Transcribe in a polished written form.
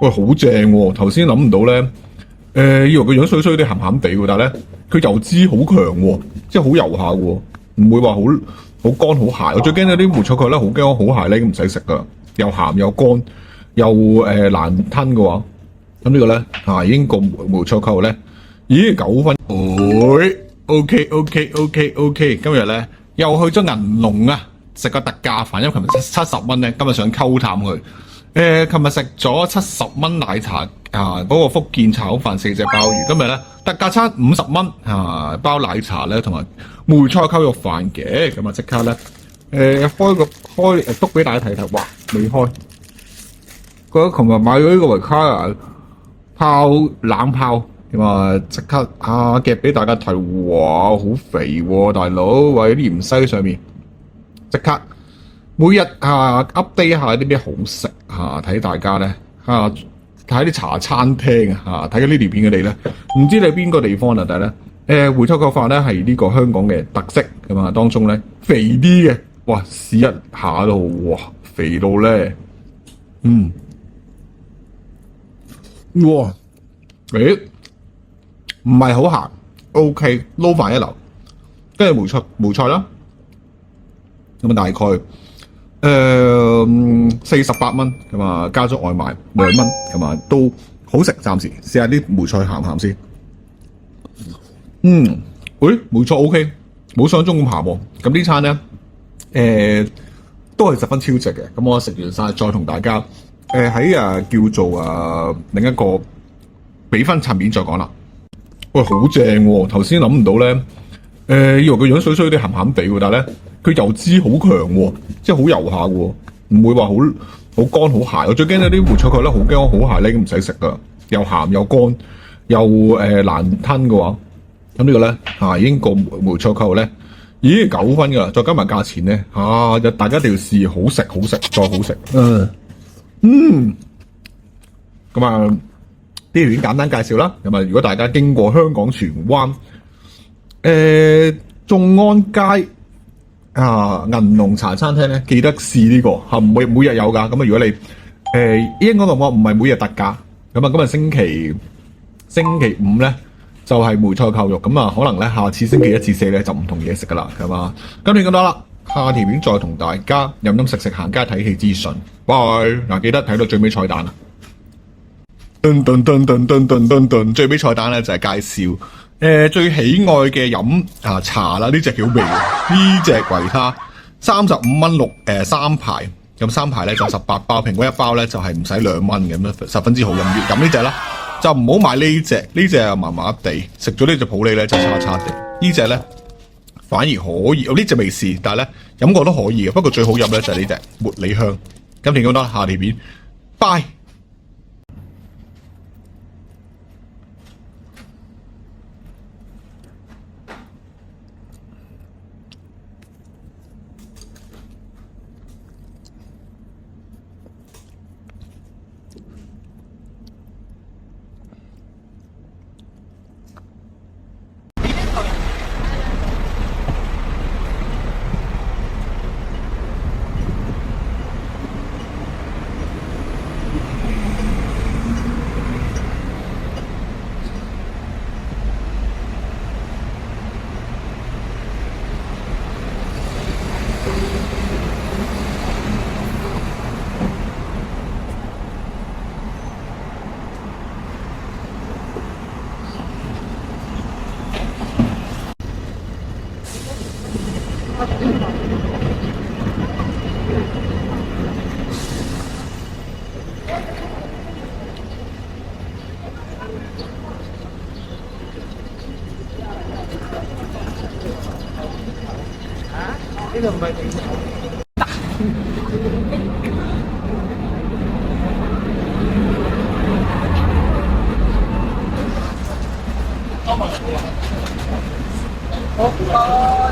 喂，好正喎！頭先諗唔到咧，以為個樣衰衰啲鹹鹹地喎，但係咧佢油脂好強喎，即係好油下喎，唔會話好乾好鞋。我最驚嗰啲梅菜扣咧，好驚好鞋咧，已經唔使食噶，又鹹又乾又難吞嘅話，咁呢個咧已經個梅菜扣咧已經9分。OK，今日咧又去咗銀龍啊，食個特價飯，因為琴日70蚊咧，今日想溝淡佢。琴日食咗70蚊奶茶嗰個福建炒飯4隻鮑魚，今日咧特價餐50蚊包奶茶咧同埋梅菜扣肉飯嘅，咁啊即刻咧開篤俾大家睇睇，哇未開，覺得琴日買咗呢個維卡啊泡冷泡，咁啊即刻夾俾大家睇，哇好肥喎大佬，喂啲芫茜上面即刻。每日update 下啲咩好食睇大家咧睇啲茶餐廳睇緊呢條片嘅你咧，唔知你邊個地方啊？但係咧梅菜扣飯咧係呢個香港嘅特色咁啊，當中咧肥啲嘅，哇試一下都哇肥到咧，哇唔係好鹹 ，OK 撈飯一流，跟住梅菜啦，咁啊大概。48蚊咁啊，加咗外賣2蚊咁啊，都好食。暫時試下啲梅菜鹹唔鹹先。梅菜 OK， 冇想中咁鹹喎。咁呢餐咧，都係十分超值嘅。咁我食完晒，再同大家喺叫做另一個比分層面再講啦。喂，好正喎！頭先諗唔到咧，以為個樣衰衰啲鹹鹹地喎，但係咧佢油脂好強喎，即係好油下喎，唔會話好乾好鞋。我最驚嗰啲梅菜扣咧，好驚好鞋咧，已經唔使食噶，又鹹又乾又難吞嘅話，咁呢個咧已經個梅菜扣咧已經9分噶啦，再加埋價錢咧大家一定要試，好食再好食。咁啊呢條片簡單介紹啦。咁啊如果大家經過香港荃灣眾安街銀龍茶餐廳咧，記得試呢個每日有噶。咁啊如果你應該同我唔係每日特價，咁啊今日星期5咧就係梅菜扣肉，咁啊可能咧下次星期1至4咧就唔同嘢食噶啦，係嘛？今天咁多啦，下條片再同大家飲食行街睇戲資訊，拜嗱記得睇到最尾彩蛋啊！最尾彩蛋咧就係介紹最喜愛嘅飲茶啦，呢隻叫咩？呢隻維他35蚊3排，咁3排咧就18包，平均一包咧就係唔使2蚊咁樣，十分之好飲。飲呢隻啦，就唔好買呢隻，呢隻又麻麻地，食咗呢隻普洱咧就差差地。呢隻咧反而可以，呢隻未試，但係咧飲過都可以嘅。不過最好飲咧就係呢隻茉莉香。今天咁多，下條片，拜。呢度唔係大。好。